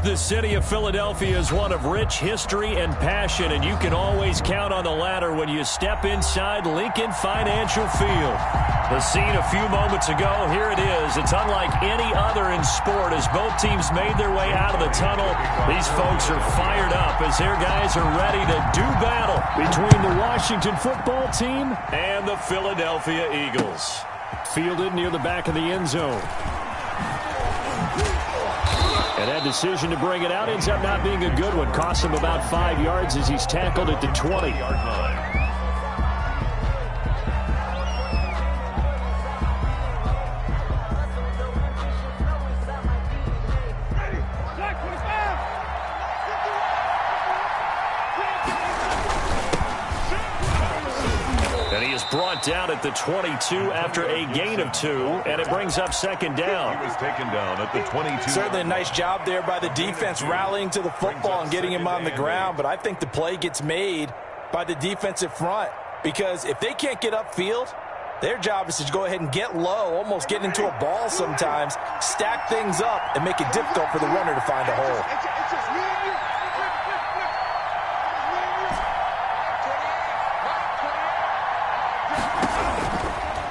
The city of Philadelphia is one of rich history and passion, and you can always count on the latter when you step inside Lincoln Financial Field. The scene a few moments ago, here it is. It's unlike any other in sport as both teams made their way out of the tunnel. These folks are fired up as their guys are ready to do battle between the Washington football team and the Philadelphia Eagles. Fielded near the back of the end zone. And that decision to bring it out ends up not being a good one. Costs him about 5 yards as he's tackled at the 20-yard line. Brought down at the 22 after a gain of 2, and it brings up second down. He was taken down at the 22. Certainly a nice job there by the defense rallying to the football and getting him on the ground, but I think the play gets made by the defensive front because if they can't get upfield, their job is to go ahead and get low, almost get into a ball sometimes, stack things up, and make it difficult for the runner to find a hole.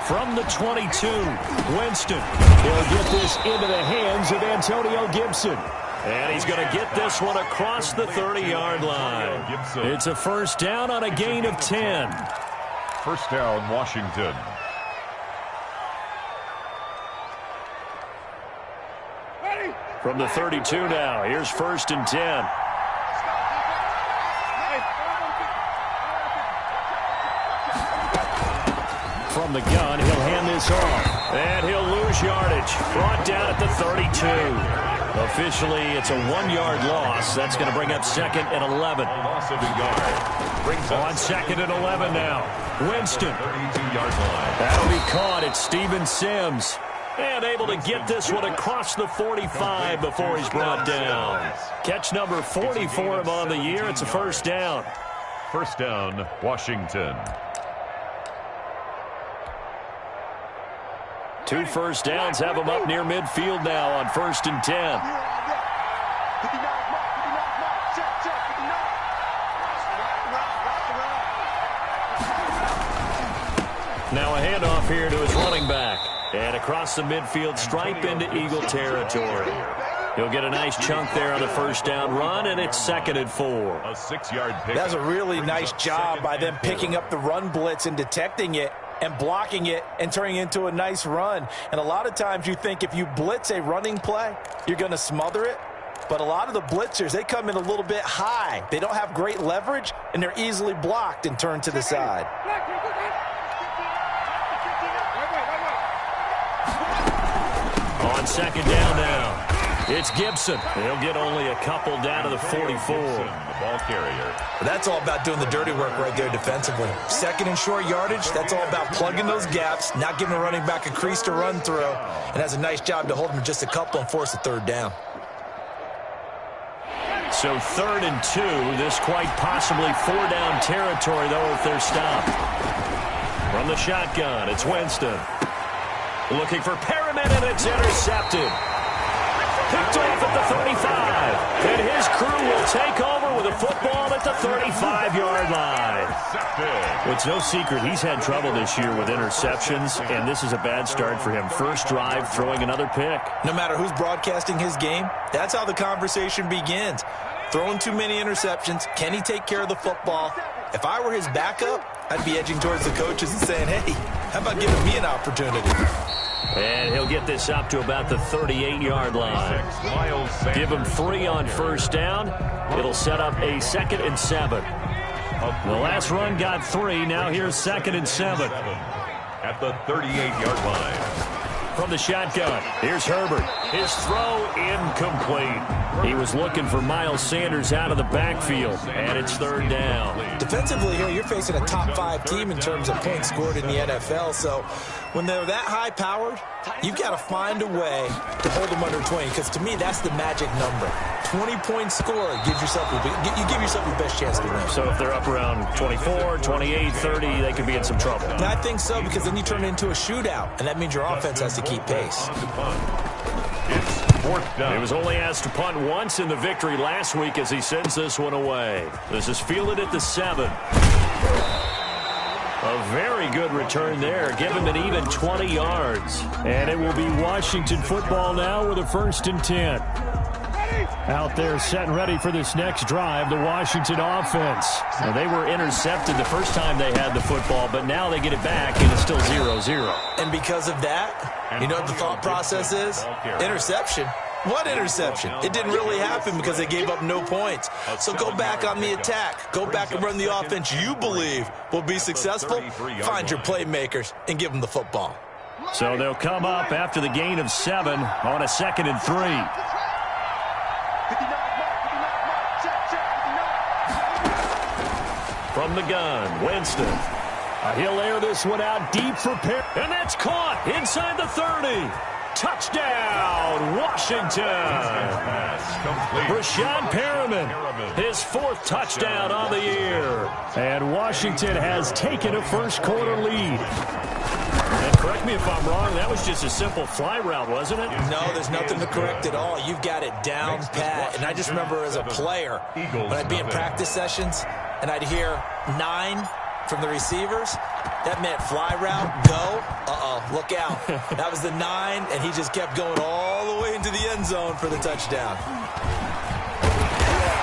From the 22, Winston. He'll get this into the hands of Antonio Gibson. And he's going to get this one across the 30-yard line. It's a first down on a gain of 10. First down, Washington. From the 32 now, here's first and 10. From the gun, he'll hand this off. And he'll lose yardage. Brought down at the 32. Officially, it's a 1-yard loss. That's going to bring up second and 11. Loss of a yard. On second and 11 now. Winston. 32-yard line. That'll be caught. It's Steven Sims. And able to get this one across the 45 before he's brought down. Catch number 40 for him on the year. It's a first down. First down, Washington. 2 first downs have him up near midfield now on first and 10. Now a handoff here to his running back. And across the midfield stripe into Eagle territory. He'll get a nice chunk there on the first down run, and it's second and 4. A 6-yard pick. That's a really nice job by them picking up the run blitz and detecting it and blocking it and turning it into a nice run. And a lot of times you think if you blitz a running play, you're going to smother it. But a lot of the blitzers, they come in a little bit high. They don't have great leverage, and they're easily blocked and turned to the side. On second down now. It's Gibson. He'll get only a couple down to the 44. The ball carrier. That's all about doing the dirty work right there defensively. Second and short yardage, that's all about plugging those gaps, not giving the running back a crease to run through, and has a nice job to hold him just a couple and force a third down. So third and 2. This quite possibly 4-down territory, though, if they're stopped. From the shotgun, it's Winston. Looking for Perriman, and it's intercepted. Picked off at the 35. And his crew will take over with a football at the 35-yard line. It's no secret he's had trouble this year with interceptions, and this is a bad start for him. First drive, throwing another pick. No matter who's broadcasting his game, that's how the conversation begins. Throwing too many interceptions. Can he take care of the football? If I were his backup, I'd be edging towards the coaches and saying, hey, how about giving me an opportunity? And he'll get this up to about the 38-yard line. Give him 3 on first down. It'll set up a second and 7. The last run got 3. Now here's second and 7. At the 38-yard line. From the shotgun, here's Herbert. His throw incomplete. He was looking for Miles Sanders out of the backfield, and it's third down. Defensively here, you're facing a top 5 team in terms of points scored in the NFL, so when they're that high-powered, you've got to find a way to hold them under 20, because to me, that's the magic number. 20-point score gives yourself you give yourself your best chance to win. So if they're up around 24, 28, 30, they could be in some trouble. And I think so, because then you turn it into a shootout, and that means your offense has to keep pace. It's 4th down. He was only asked to punt once in the victory last week as he sends this one away. This is fielded at the 7. A very good return there. Give him an even 20 yards. And it will be Washington football now with a 1st and 10. Out there set and ready for this next drive, the Washington offense. Now, they were intercepted the first time they had the football, but now they get it back, and it's still 0-0. And because of that, you know what the thought process is? Interception. What interception? It didn't really happen because they gave up no points. So go back on the attack. Go back and run the offense you believe will be successful. Find your playmakers and give them the football. So they'll come up after the gain of 7 on a 2nd and 3. From the gun, Winston. He'll air this one out deep for Perry. And that's caught inside the 30. Touchdown, Washington. Breshad Perriman, his 4th touchdown on the year. And Washington has taken a first-quarter lead. And correct me if I'm wrong, that was just a simple fly route, wasn't it? No, there's nothing to correct at all. You've got it down pat. And I just remember as a player, when I'd be in practice sessions, and I'd hear 9 from the receivers, that meant fly route, go, look out. That was the 9, and he just kept going all the way into the end zone for the touchdown.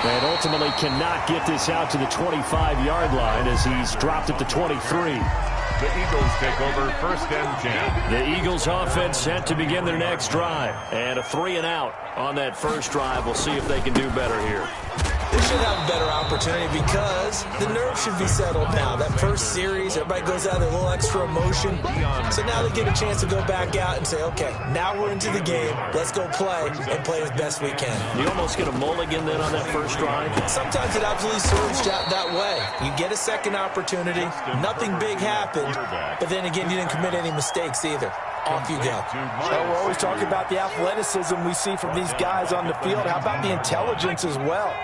And ultimately cannot get this out to the 25-yard line as he's dropped at the 23. The Eagles take over 1st and 10. The Eagles offense set to begin their next drive. And a 3-and-out on that first drive. We'll see if they can do better here. They should have a better opportunity because the nerves should be settled now. That first series, everybody goes out with a little extra emotion. So now they get a chance to go back out and say, okay, now we're into the game. Let's go play and play as best we can. You almost get a mulligan then on that first drive? Sometimes it absolutely serves that way. You get a second opportunity. Nothing big happened. But then again, you didn't commit any mistakes either. Off you go. Well, we're always talking about the athleticism we see from these guys on the field. How about the intelligence as well?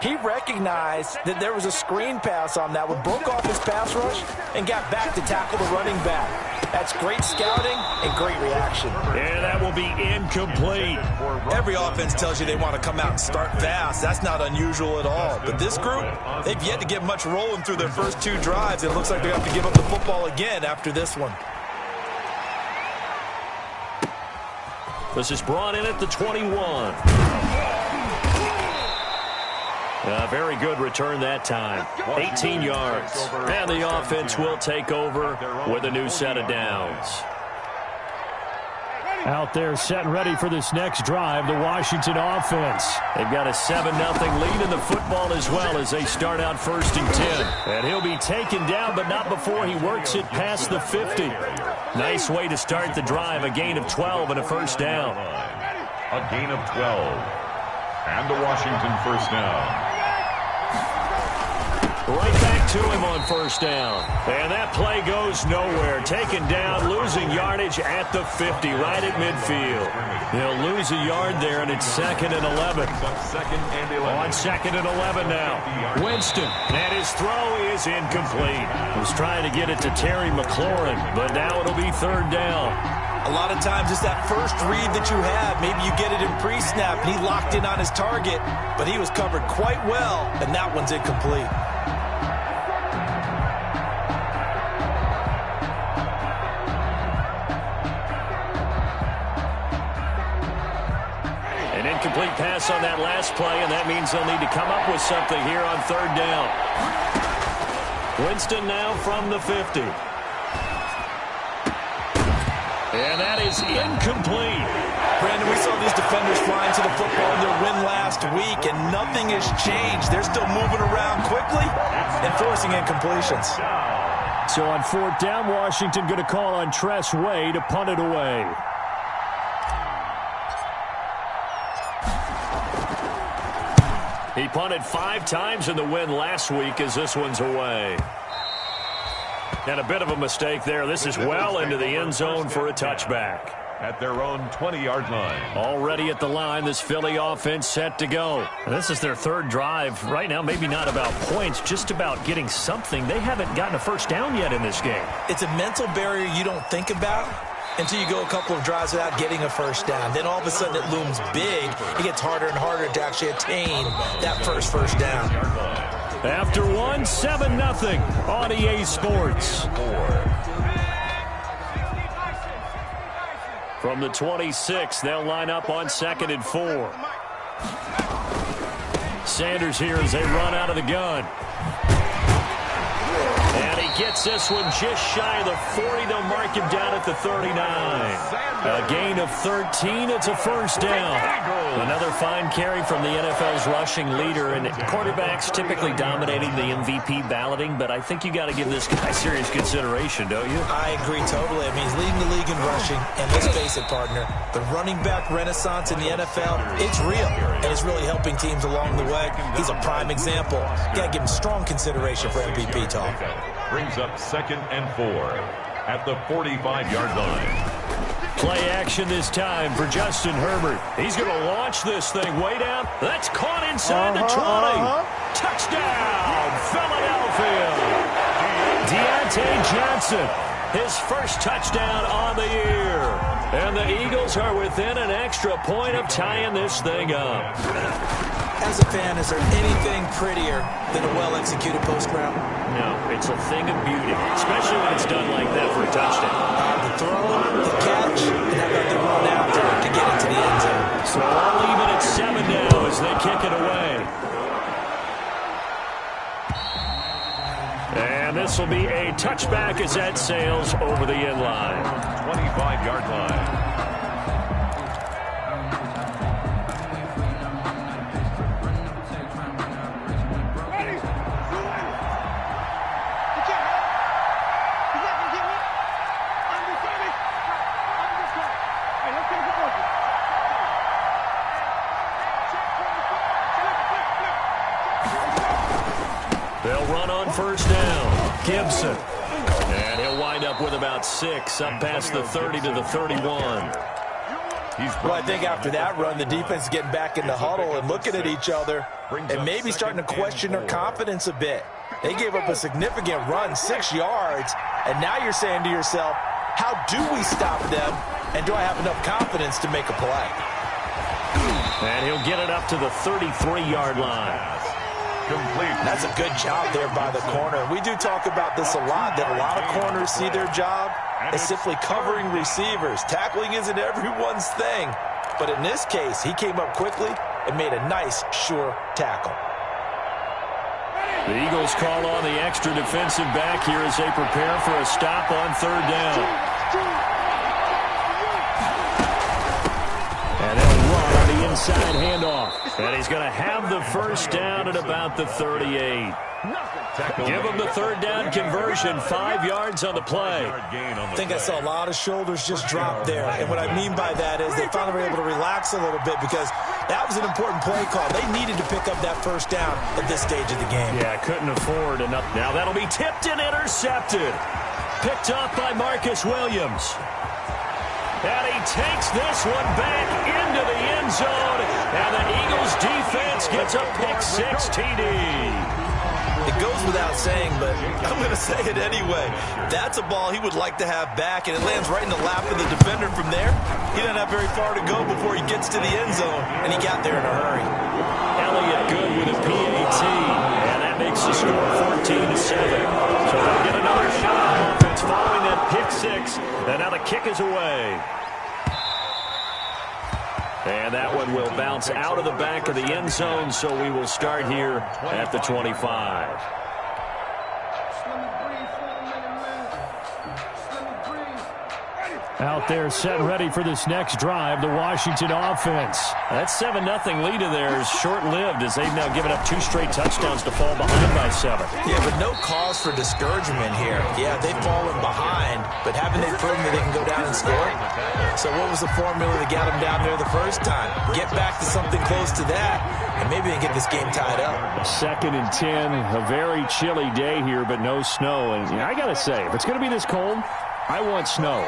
He recognized that there was a screen pass on that one, broke off his pass rush, and got back to tackle the running back. That's great scouting and great reaction. And that will be incomplete. Every offense tells you they want to come out and start fast. That's not unusual at all. But this group, they've yet to get much rolling through their first 2 drives. It looks like they have to give up the football again after this one. This is brought in at the 21. A very good return that time. 18 yards. And the offense will take over with a new set of downs. Out there set and ready for this next drive, the Washington offense. They've got a 7-0 lead in the football as well as they start out 1st and 10. And he'll be taken down, but not before he works it past the 50. Nice way to start the drive, a gain of 12 and a first down. A gain of 12. And the Washington first down. Right back to him on first down. And that play goes nowhere. Taken down, losing yardage at the 50, right at midfield. They'll lose a yard there, and it's 2nd and 11. On 2nd and 11 now. Winston, and his throw is incomplete. Was trying to get it to Terry McLaurin, but now it'll be 3rd down. A lot of times it's that first read that you have. Maybe you get it in pre-snap, and he locked in on his target, but he was covered quite well, and that one's incomplete. An incomplete pass on that last play, and that means they'll need to come up with something here on 3rd down. Winston now from the 50. And that is incomplete. Brandon, we saw these defenders flying to the football in their win last week, and nothing has changed. They're still moving around quickly and forcing incompletions. So on 4th down, Washington going to call on Tress Way to punt it away. He punted 5 times in the win last week as this one's away. And a bit of a mistake there. This is well into the end zone for a touchback. At their own 20-yard line. Already at the line, this Philly offense set to go. And this is their 3rd drive. Right now, maybe not about points, just about getting something. They haven't gotten a first down yet in this game. It's a mental barrier you don't think about, until you go a couple of drives without getting a first down. Then all of a sudden it looms big. It gets harder and harder to actually attain that first down. After 7-0 on EA Sports. From the 26, they'll line up on 2nd and 4. Sanders here as they run out of the gun. And he gets this one just shy of the 40. They'll mark him down at the 39. A gain of 13. It's a first down. Another fine carry from the NFL's rushing leader. And quarterbacks typically dominating the MVP balloting, but I think you got to give this guy serious consideration, don't you? I agree totally. I mean, he's leading the league in rushing. And let's face it, partner, the running back renaissance in the NFL, it's real. And it's really helping teams along the way. He's a prime example. Got to give him strong consideration for MVP talk. Brings up 2nd and 4 at the 45-yard line. Play action this time for Justin Herbert. He's going to launch this thing way down. That's caught inside the 20. Touchdown, Philadelphia. Deontay Johnson, his first touchdown on the year. And the Eagles are within an extra point of tying this thing up. As a fan, is there anything prettier than a well-executed post route? No, it's a thing of beauty, especially when it's done like that for a touchdown. The throw, the catch, and how about the run after to get into the end zone. So I'll leave it at 7 now as they kick it away. And this will be a touchback as that sails over the end line. 25-yard line. They'll run on first down. Gibson. And he'll wind up with about 6 up past the 30 to the 31. Well, I think after that run, the defense is getting back in the huddle and looking at each other and maybe starting to question their confidence a bit. They gave up a significant run, 6 yards, and now you're saying to yourself, how do we stop them, and do I have enough confidence to make a play? And he'll get it up to the 33-yard line. Complete. That's a good job there by the corner. We do talk about this a lot, that a lot of corners see their job as simply covering receivers. Tackling isn't everyone's thing. But in this case, he came up quickly and made a nice, sure tackle. The Eagles call on the extra defensive back here as they prepare for a stop on 3rd down. And they'll run on the inside handoff. And he's going to have the first down at about the 38. Give him the 3rd down conversion, 5 yards on the play. I think I saw a lot of shoulders just drop there. And what I mean by that is they finally were able to relax a little bit because that was an important play call. They needed to pick up that first down at this stage of the game. Yeah, couldn't afford enough. Now that'll be tipped and intercepted. Picked off by Marcus Williams. And he takes this one back into the end zone. And the Eagles defense gets a pick-6 TD. It goes without saying, but I'm going to say it anyway. That's a ball he would like to have back, and it lands right in the lap of the defender from there. He doesn't have very far to go before he gets to the end zone, and he got there in a hurry. Elliott good with a PAT, and that makes the score 14-7. So they'll get another shot on offense following that pick-6, and now the kick is away. And that one will bounce out of the back of the end zone, so we will start here at the 25. Out there set ready for this next drive, the Washington offense. That 7-0 lead of theirs short-lived as they've now given up 2 straight touchdowns to fall behind by 7. Yeah, but no cause for discouragement here. Yeah, they've fallen behind, but haven't they proven that they can go down and score? So what was the formula that got them down there the first time? Get back to something close to that, and maybe they get this game tied up. 2nd and 10, a very chilly day here, but no snow. And I got to say, if it's going to be this cold, I want snow.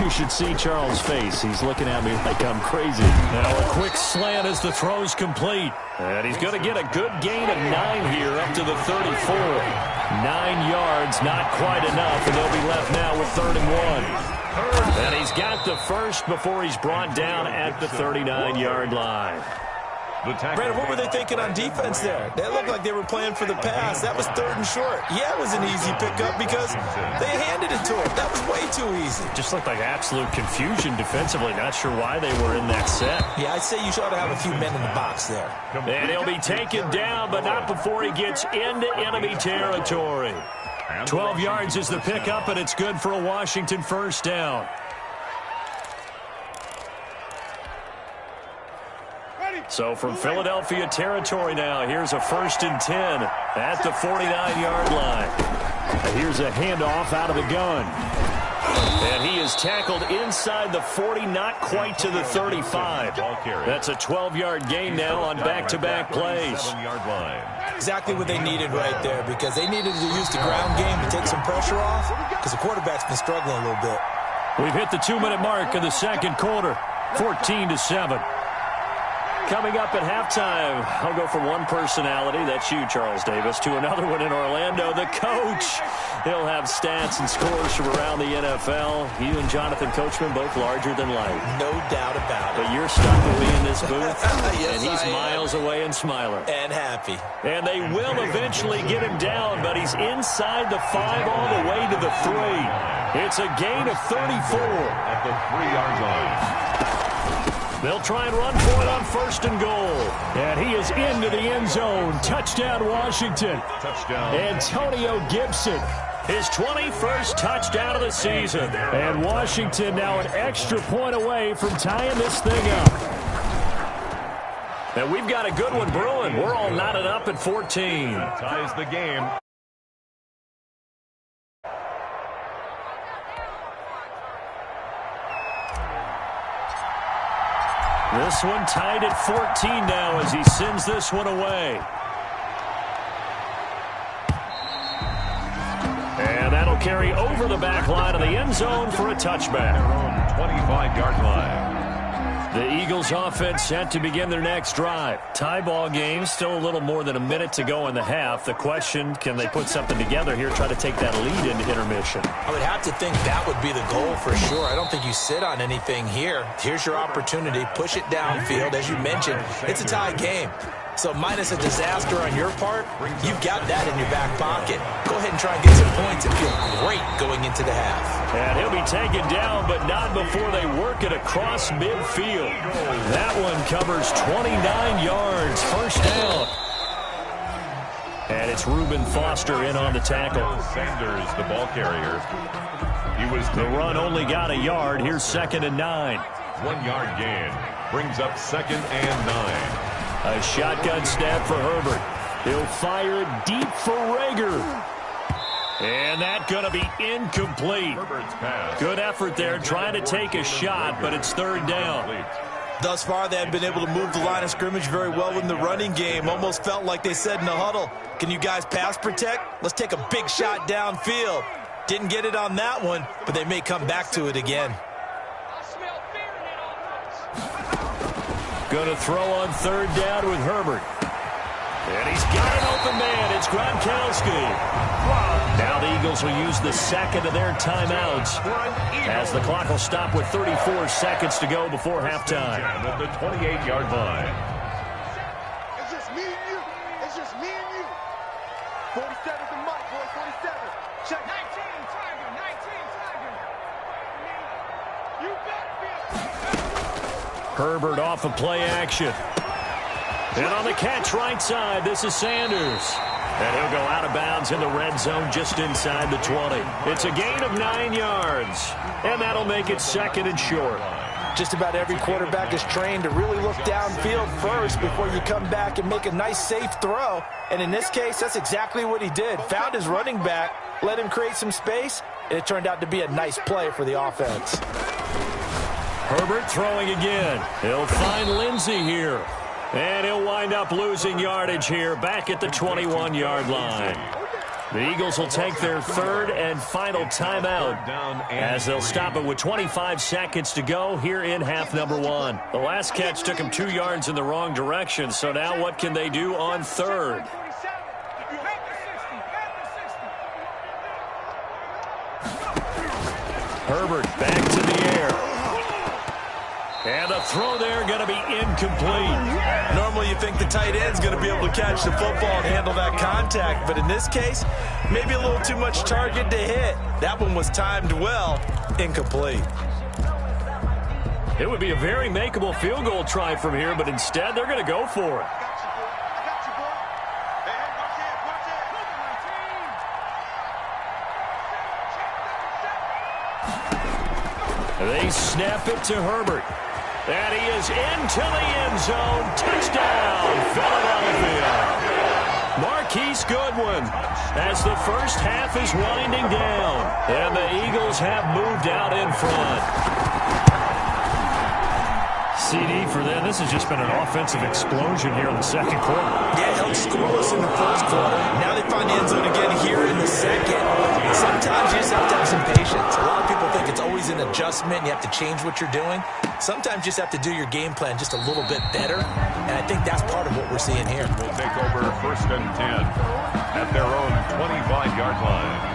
You should see Charles' face. He's looking at me like I'm crazy. Now a quick slant as the throw's complete. And he's going to get a good gain of 9 here up to the 34. 9 yards, not quite enough, and they'll be left now with 3rd and 1. And he's got the first before he's brought down at the 39-yard line. Brandon, what were they thinking on defense there? They looked like they were playing for the pass. That was 3rd and short. Yeah, it was an easy pickup because they handed it to him. That was way too easy. Just looked like absolute confusion defensively. Not sure why they were in that set. Yeah, I'd say you should have a few men in the box there. And he'll be taken down, but not before he gets into enemy territory. 12 yards is the pickup, and it's good for a Washington first down. So from Philadelphia territory now, here's a 1st and 10 at the 49-yard line. And here's a handoff out of the gun. And he is tackled inside the 40, not quite to the 35. That's a 12-yard gain now on back-to-back plays. Exactly what they needed right there, because they needed to use the ground game to take some pressure off, because the quarterback's been struggling a little bit. We've hit the 2-minute mark in the second quarter, 14-7. Coming up at halftime, I'll go from one personality, that's you, Charles Davis, to another one in Orlando, the coach. He'll have stats and scores from around the NFL. You and Jonathan Coachman, both larger than life. No doubt about it. But you're stuck with me in this booth, yes, and he's miles away and smiling. And happy. And they will eventually get him down, but he's inside the 5 all the way to the 3. It's a gain of 34. At the 3-yard line. They'll try and run for it on 1st and goal. And he is into the end zone. Touchdown, Washington. Touchdown. Antonio Gibson. His 21st touchdown of the season. And Washington now an extra point away from tying this thing up. And we've got a good one brewing. We're all knotted up at 14. Ties the game. This one tied at 14 now as he sends this one away. And that'll carry over the back line of the end zone for a touchback. 25-yard line. The Eagles offense set to begin their next drive. Tie ball game, still a little more than a minute to go in the half. The question, can they put something together here, try to take that lead into intermission? I would have to think that would be the goal for sure. I don't think you sit on anything here. Here's your opportunity. Push it downfield. As you mentioned, it's a tie game. So minus a disaster on your part, you've got that in your back pocket. Go ahead and try and get some points and feel great going into the half. And he'll be taken down, but not before they work it across midfield. That one covers 29 yards. First down. And it's Reuben Foster in on the tackle. Sanders, the ball carrier. The run only got a yard. Here's 2nd and 9. 1-yard gain. Brings up 2nd and 9. A shotgun snap for Herbert. He'll fire it deep for Rager. And that's going to be incomplete. Good effort there trying to take a shot, but it's 3rd down. Thus far, they have been able to move the line of scrimmage very well in the running game. Almost felt like they said in the huddle, can you guys pass protect? Let's take a big shot downfield. Didn't get it on that one, but they may come back to it again. Going to throw on 3rd down with Herbert. And he's got an open man. It's Gronkowski. Now the Eagles will use the 2nd of their timeouts as the clock will stop with 34 seconds to go before halftime. At the 28-yard line. It's just me and you. It's just me and you. 47's the mic, boy. 47. Check 19, Tiger. 19, Tiger. You better be a Herbert off of play action. And on the catch right side, this is Sanders. And he'll go out of bounds in the red zone just inside the 20. It's a gain of 9 yards. And that'll make it 2nd and short. Just about every quarterback is trained to really look downfield first before you come back and make a nice, safe throw. And in this case, that's exactly what he did. Found his running back, let him create some space, and it turned out to be a nice play for the offense. Herbert throwing again. He'll find Lindsey here. And he'll wind up losing yardage here back at the 21-yard line. The Eagles will take their 3rd and final timeout as they'll stop it with 25 seconds to go here in half number 1. The last catch took him 2 yards in the wrong direction, so now what can they do on 3rd? Herbert back to the air. And the throw there going to be incomplete. Normally you think the tight end's going to be able to catch the football and handle that contact, but in this case, maybe a little too much target to hit. That one was timed well, incomplete. It would be a very makeable field goal try from here, but instead they're going to go for it. They snap it to Herbert. And he is into the end zone. Touchdown, Philadelphia. Marquise Goodwin as the first half is winding down. And the Eagles have moved out in front. CD for them. This has just been an offensive explosion here in the second quarter. Yeah, held scoreless in the first quarter. Now they find the end zone again here in the second. Sometimes you just have to have some patience. A lot of people think it's always an adjustment. You have to change what you're doing. Sometimes you just have to do your game plan just a little bit better. And I think that's part of what we're seeing here. Will take over 1st and 10 at their own 25-yard line.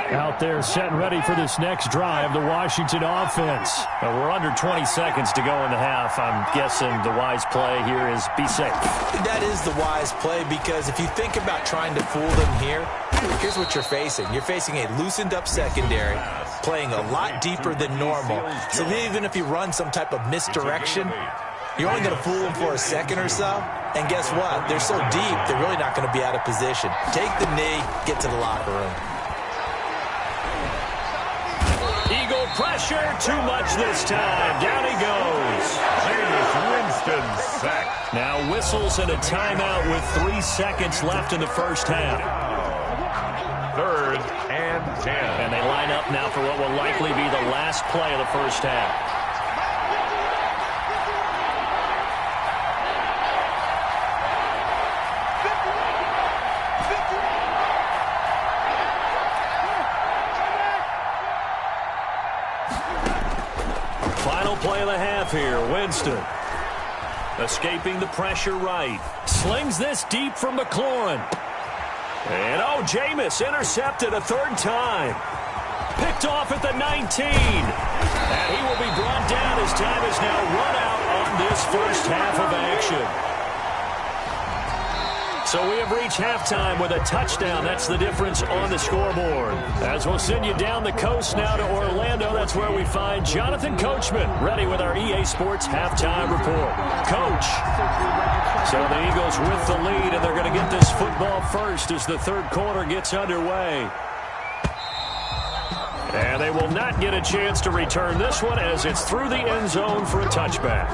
Out there set and ready for this next drive, the Washington offense. We're under 20 seconds to go in the half. I'm guessing the wise play here is be safe. That is the wise play, because if you think about trying to fool them here, here's what you're facing. You're facing a loosened up secondary, playing a lot deeper than normal. So even if you run some type of misdirection, you're only going to fool them for a second or so. And guess what? They're so deep, they're really not going to be out of position. Take the knee, get to the locker room. Eagle pressure, too much this time. Down he goes. Jameis Winston sacked. Now whistles and a timeout with 3 seconds left in the first half. 3rd and 10. And they line up now for what will likely be the last play of the first half. Play of the half here. Winston escaping the pressure right. Slings this deep from McLaurin. And Jameis intercepted a 3rd time. Picked off at the 19. And he will be brought down as time is now run out on this first half of action. So we have reached halftime with a touchdown. That's the difference on the scoreboard. As we'll send you down the coast now to Orlando, that's where we find Jonathan Coachman, ready with our EA Sports halftime report. Coach. So the Eagles with the lead, and they're going to get this football first as the third quarter gets underway. And they will not get a chance to return this one as it's through the end zone for a touchback.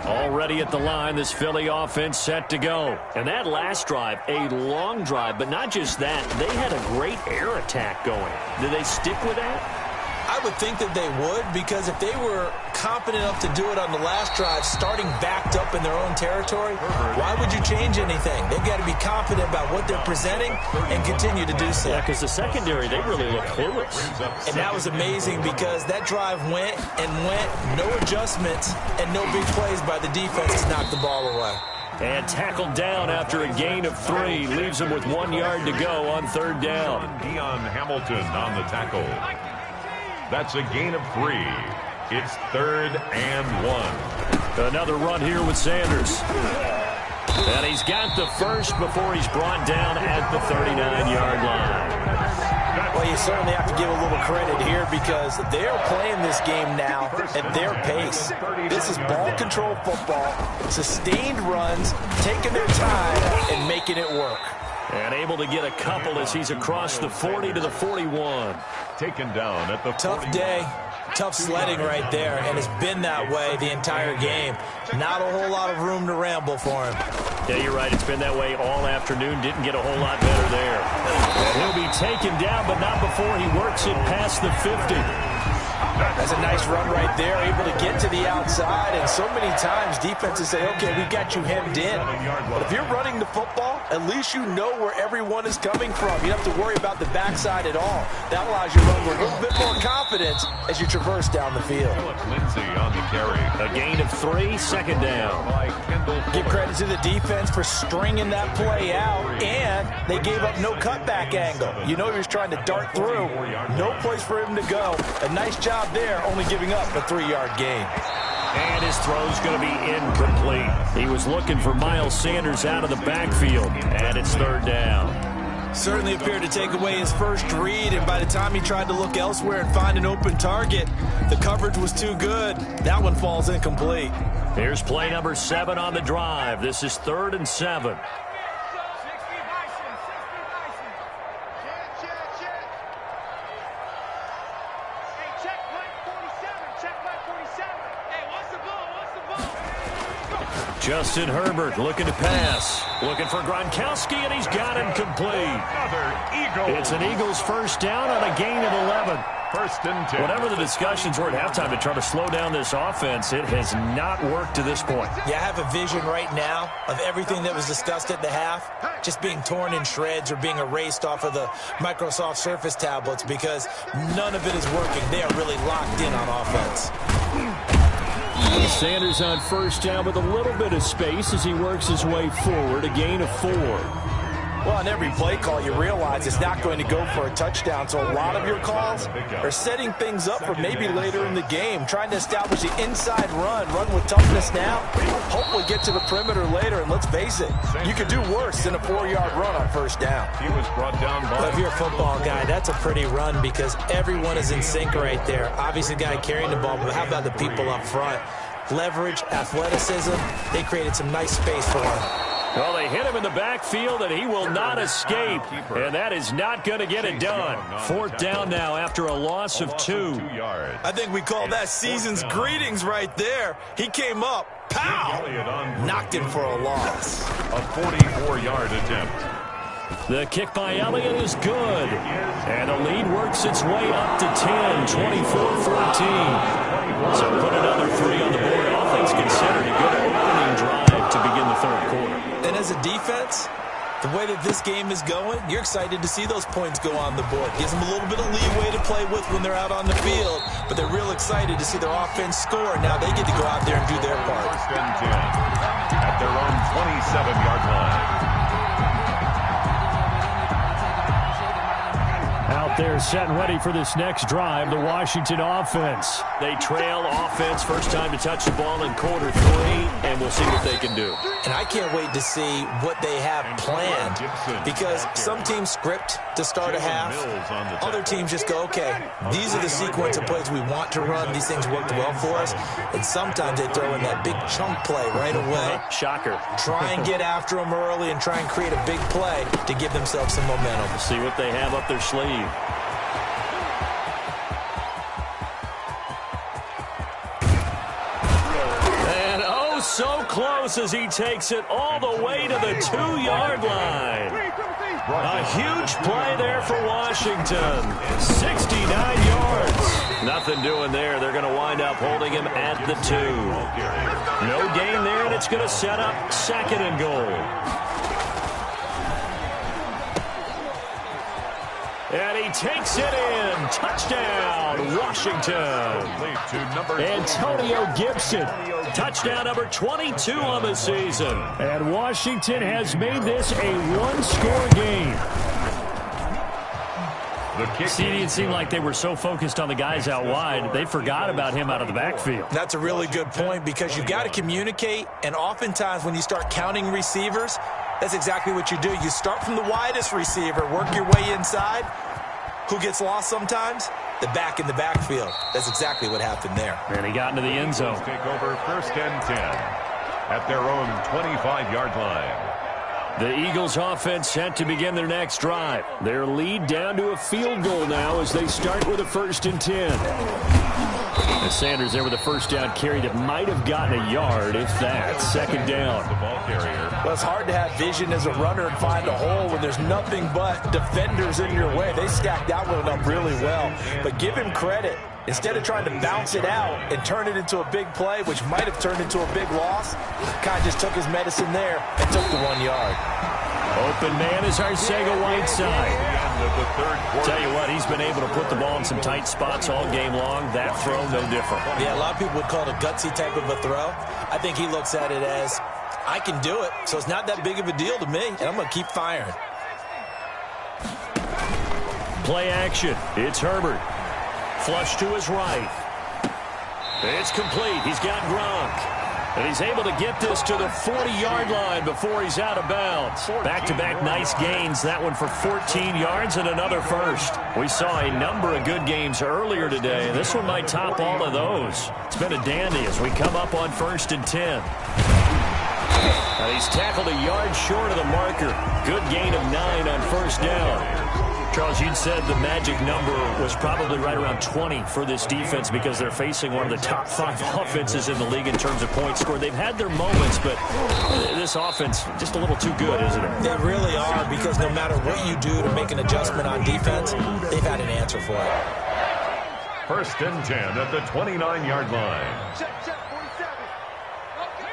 Already at the line, this Philly offense set to go. And that last drive, a long drive, but not just that. They had a great air attack going. Did they stick with that? I would think that they would, because if they were confident enough to do it on the last drive, starting backed up in their own territory, why would you change anything? They've got to be confident about what they're presenting and continue to do so. Yeah, because the secondary, they really look clueless. And that was amazing, because that drive went and went, no adjustments, and no big plays by the defense to knock the ball away. And tackled down after a gain of 3. Leaves him with 1 yard to go on third down. Deion Hamilton on the tackle. That's a gain of 3. It's 3rd and 1. Another run here with Sanders. And he's got the first before he's brought down at the 39-yard line. Well, you certainly have to give a little credit here, because they're playing this game now at their pace. This is ball control football, sustained runs, taking their time and making it work. And able to get a couple as he's across the 40 to the 41. Taken down at the 41. Tough day, tough sledding right there, and it's been that way the entire game. Not a whole lot of room to ramble for him. Yeah, you're right. It's been that way all afternoon. Didn't get a whole lot better there. And he'll be taken down, but not before he works it past the 50. That's a nice run right there, able to get to the outside. And so many times defenses say, okay, we got you hemmed in. But if you're running the football, at least you know where everyone is coming from. You don't have to worry about the backside at all. That allows you to run with a little bit more confidence as you traverse down the field. Lindsay on the carry. A gain of 3, second down. Give credit to the defense for stringing that play out, and they gave up no cutback angle. You know he was trying to dart through. No place for him to go. A nice job there, only giving up a 3-yard gain. And his throw's going to be incomplete. He was looking for Miles Sanders out of the backfield, and it's third down. Certainly appeared to take away his first read, and by the time he tried to look elsewhere and find an open target, the coverage was too good. That one falls incomplete. Here's play number 7 on the drive. This is 3rd and 7. Justin Herbert looking to pass. Looking for Gronkowski, and he's got him complete. It's an Eagles first down on a gain of 11. First and 10. Whatever the discussions were at halftime to try to slow down this offense, it has not worked to this point. Yeah, I have a vision right now of everything that was discussed at the half just being torn in shreds or being erased off of the Microsoft Surface tablets because none of it is working. They are really locked in on offense. Sanders on first down with a little bit of space as he works his way forward, a gain of 4. Well, on every play call, you realize it's not going to go for a touchdown, so a lot of your calls are setting things up for maybe later in the game, trying to establish the inside run with toughness now, hopefully get to the perimeter later, and let's face it, you could do worse than a 4-yard run on first down. He was brought down by... But if you're a football guy, that's a pretty run because everyone is in sync right there. Obviously, the guy carrying the ball, but how about the people up front? Leverage, athleticism, they created some nice space for him. Well, they hit him in the backfield, and he will not escape. And that is not going to get it done. 4th down now after a loss of 2. I think we call that season's greetings right there. He came up, pow! Knocked him for a loss. A 44-yard attempt. The kick by Elliott is good. And the lead works its way up to 10, 24-14. So put another 3 on the board. All things considered, a good opening drive to begin the 3rd quarter. And as a defense, the way that this game is going, you're excited to see those points go on the board. Gives them a little bit of leeway to play with when they're out on the field, but they're real excited to see their offense score. Now they get to go out there and do their part. First and 10 at their own 27-yard line. Out there set and ready for this next drive, the Washington offense. They trail offense, first time to touch the ball in quarter 3, and we'll see what they can do. And I can't wait to see what they have planned because some teams script to start a half. Other teams just go, okay, these are the sequence of plays we want to run. These things worked well for us. And sometimes they throw in that big chunk play right away. Shocker. Try and get after them early and try and create a big play to give themselves some momentum. We'll see what they have up their sleeve. So close as he takes it all the way to the 2-yard line. A huge play there for Washington. 69 yards. Nothing doing there. They're going to wind up holding him at the 2. No gain there, and it's going to set up 2nd and goal. And he takes it in. Touchdown, Washington. Antonio Gibson. Touchdown number 22 on the season. And Washington has made this a one-score game. It seemed like they were so focused on the guys out wide, they forgot about him out of the backfield. That's a really good point because you've got to communicate, and oftentimes when you start counting receivers, that's exactly what you do. You start from the widest receiver, work your way inside. Who gets lost sometimes? The back in the backfield. That's exactly what happened there. And he got into the end zone. Take over first and 10 at their own 25-yard line. The Eagles offense set to begin their next drive. Their lead down to a field goal now as they start with a 1st and 10. And Sanders there with a first down carry that might have gotten a yard, if that. 2nd down. The ball carrier. Well, it's hard to have vision as a runner and find a hole when there's nothing but defenders in your way. They stacked that one up really well. But give him credit. Instead of trying to bounce it out and turn it into a big play, which might have turned into a big loss, kind of just took his medicine there and took the 1 yard. Open man is Arcega-Whiteside. Tell you what, he's been able to put the ball in some tight spots all game long. That throw, no different. Yeah, a lot of people would call it a gutsy type of a throw. I think he looks at it as, I can do it, so it's not that big of a deal to me, and I'm going to keep firing. Play action. It's Herbert. Flush to his right. It's complete. He's got Gronk. And he's able to get this to the 40-yard line before he's out of bounds. Back-to-back nice gains. That one for 14 yards and another first. We saw a number of good games earlier today. This one might top all of those. It's been a dandy as we come up on 1st and 10. And he's tackled a yard short of the marker. Good gain of 9 on first down. Charles, you'd said the magic number was probably right around 20 for this defense because they're facing one of the top 5 offenses in the league in terms of points scored. They've had their moments, but this offense just a little too good, isn't it? They really are, because no matter what you do to make an adjustment on defense, they've had an answer for it. 1st and 10 at the 29-yard line. Check, 47. Okay.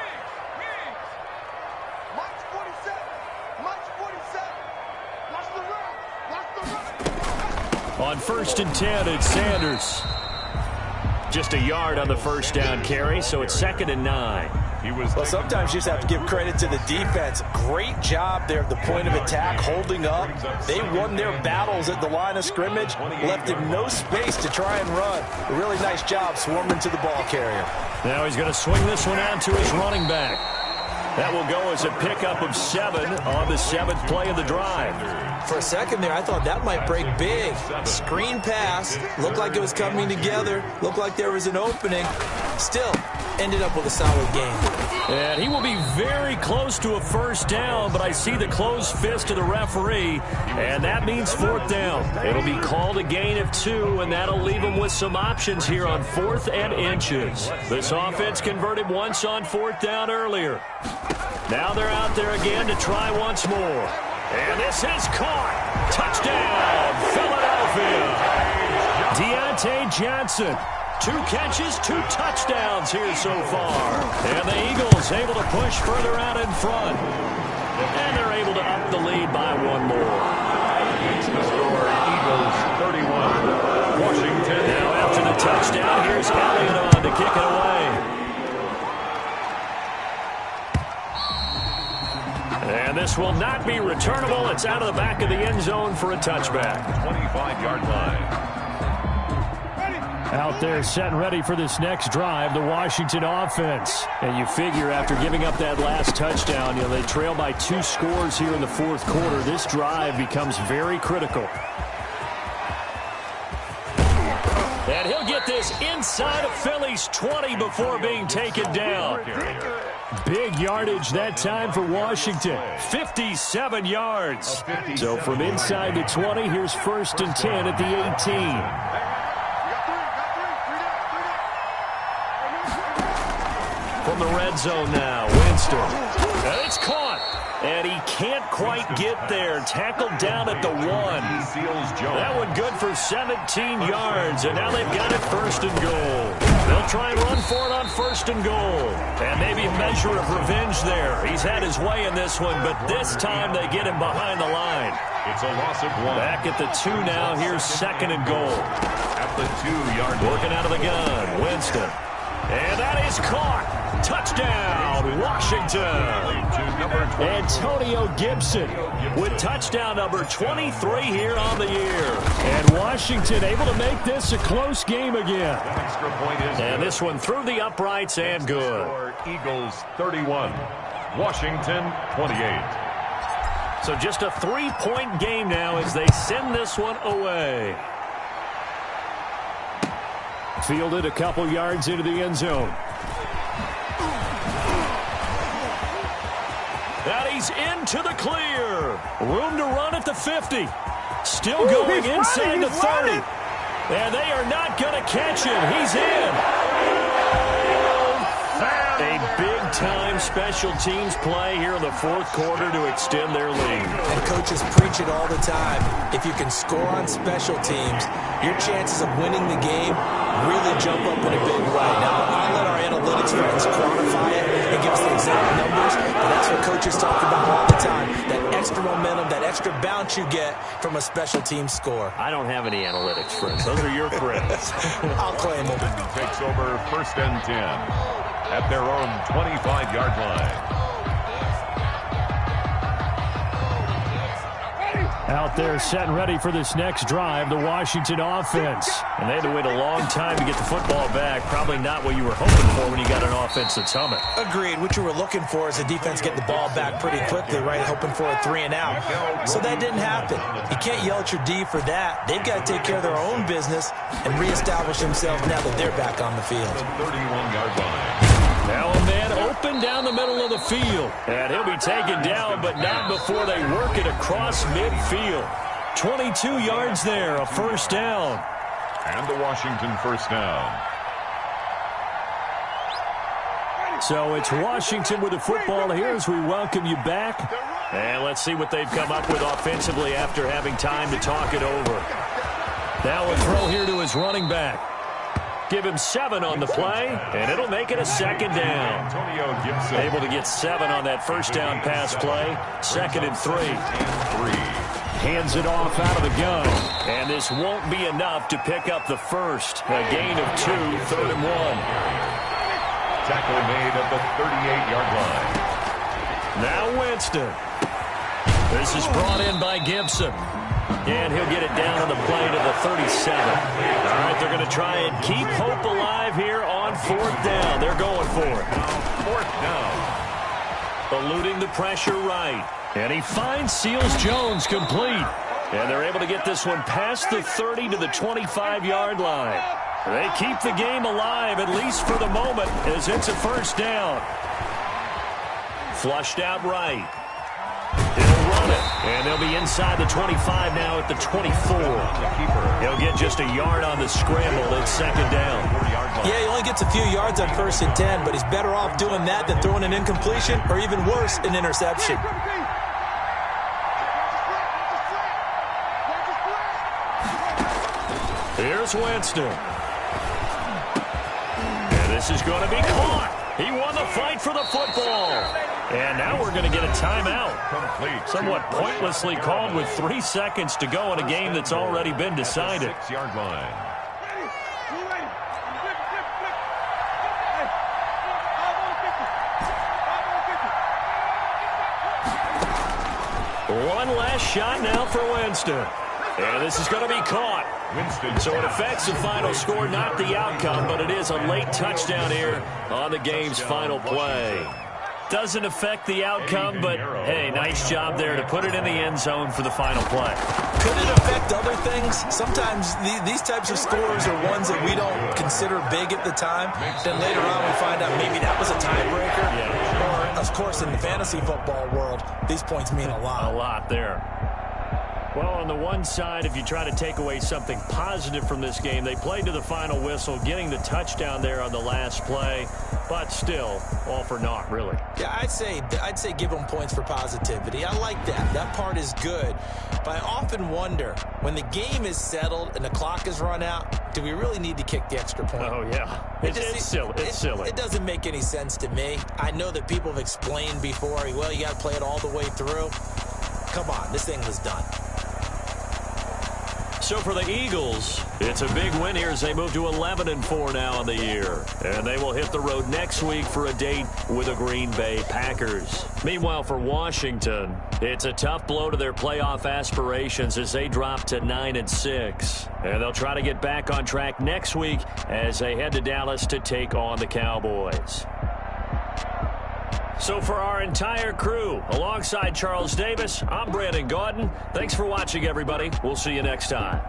March 47. March 47. Watch the run. Watch the run. On 1st and 10, it's Sanders. Just a yard on the first down carry, so it's 2nd and 9. Well, sometimes you just have to give credit to the defense. Great job there at the point of attack, holding up. They won their battles at the line of scrimmage, left him no space to try and run. A really nice job swarming to the ball carrier. Now he's going to swing this one out to his running back. That will go as a pickup of 7 on the 7th play of the drive. For a second there, I thought that might break big. Screen pass, looked like it was coming together, looked like there was an opening. Still, ended up with a solid game. And he will be very close to a first down, but I see the closed fist of the referee, and that means 4th down. It'll be called a gain of 2, and that'll leave him with some options here on 4th and inches. This offense converted once on 4th down earlier. Now they're out there again to try once more. And this is caught. Touchdown, Philadelphia. Deontay Johnson. 2 catches, 2 touchdowns here so far. And the Eagles able to push further out in front. And they're able to up the lead by 1 more. It's the score, Eagles 31. Washington. Now after the touchdown, here's Elliott on to kick it away. And this will not be returnable. It's out of the back of the end zone for a touchback. 25-yard line. Out there set and ready for this next drive, the Washington offense. And you figure after giving up that last touchdown, they trail by 2 scores here in the 4th quarter. This drive becomes very critical. And he'll get this inside of Philly's 20 before being taken down. Big yardage that time for Washington. 57 yards. So from inside the 20, here's 1st and 10 at the 18. From the red zone now, Winston. And it's caught. And he can't quite get there. Tackled down at the 1. That one good for 17 yards. And now they've got it 1st and goal. They'll try and run for it on 1st and goal. And maybe a measure of revenge there. He's had his way in this one, but this time they get him behind the line. It's a loss of 1. Back at the 2 now. Here's 2nd and goal. At the 2-yard line. Working out of the gun, Winston. And that is caught. Touchdown, Washington. Antonio Gibson with touchdown number 23 here on the year. And Washington able to make this a close game again. Extra point is and this one through the uprights and good. Eagles 31, Washington 28. So just a 3-point game now as they send this one away. Fielded a couple yards into the end zone. That he's into the clear. Room to run at the 50. Still going inside the 30. And they are not going to catch him. He's in. A big big-time special teams play here in the fourth quarter to extend their lead. And coaches preach it all the time. If you can score on special teams, your chances of winning the game really jump up in a big way. Now, I'll let our analytics friends quantify it and give us the exact numbers, but that's what coaches talk about all the time, that extra momentum, that extra bounce you get from a special team score. I don't have any analytics friends. Those are your friends. I'll claim them. Takes over 1st and 10 at their own 25-yard line. Out there set and ready for this next drive, the Washington offense. And they had to wait a long time to get the football back. Probably not what you were hoping for when you got an offense that's humming. Agreed. What you were looking for is the defense get the ball back pretty quickly, right? Hoping for a 3-and-out. So that didn't happen. You can't yell at your D for that. They've got to take care of their own business and reestablish themselves now that they're back on the field. The 31-yard line. Now a man open down the middle of the field. And he'll be taken down, but not before they work it across midfield. 22 yards there, a first down. And the Washington first down. So it's Washington with the football here as we welcome you back. And let's see what they've come up with offensively after having time to talk it over. Now a throw here to his running back. Give him 7 on the play, and it'll make it a second down. Able to get 7 on that first down pass play. 2nd and 3. Hands it off out of the gun. And this won't be enough to pick up the first. A gain of 2, 3rd and 1. Tackle made at the 38-yard line. Now Winston. This is brought in by Gibson. And he'll get it down on the play to the 37. All right, they're going to try and keep hope alive here on 4th down. They're going for it. 4th down. Eluding the pressure right. And he finds Seals-Jones complete. And they're able to get this one past the 30 to the 25-yard line. They keep the game alive, at least for the moment, as it's a first down. Flushed out right. He'll run it, and they'll be inside the 25 now at the 24. He'll get just a yard on the scramble. It's 2nd down. Yeah, he only gets a few yards on 1st and 10, but he's better off doing that than throwing an incompletion or even worse, an interception. Here's Winston. And this is going to be caught. He won the fight for the football. And now we're going to get a timeout. Somewhat pointlessly called with 3 seconds to go in a game that's already been decided. 6-yard line. One last shot now for Winston. And this is going to be caught. So it affects the final score, not the outcome, but it is a late touchdown here on the game's final play. Doesn't affect the outcome, but, hey, nice job there to put it in the end zone for the final play. Could it affect other things? Sometimes these types of scores are ones that we don't consider big at the time. Then later on we find out maybe that was a tiebreaker. Yeah. Or, of course, in the fantasy football world, these points mean a lot. A lot there. Well, on the one side, if you try to take away something positive from this game, they played to the final whistle, getting the touchdown there on the last play, but still, all for naught, really. Yeah, I'd say give them points for positivity. I like that. That part is good. But I often wonder, when the game is settled and the clock is run out, do we really need to kick the extra point? Oh, yeah. It's silly. It's silly. It doesn't make any sense to me. I know that people have explained before, well, you got to play it all the way through. Come on, this thing was done. So for the Eagles, it's a big win here as they move to 11-4 now on the year. And they will hit the road next week for a date with the Green Bay Packers. Meanwhile, for Washington, it's a tough blow to their playoff aspirations as they drop to 9-6. And they'll try to get back on track next week as they head to Dallas to take on the Cowboys. So for our entire crew, alongside Charles Davis, I'm Brandon Gaudin. Thanks for watching, everybody. We'll see you next time.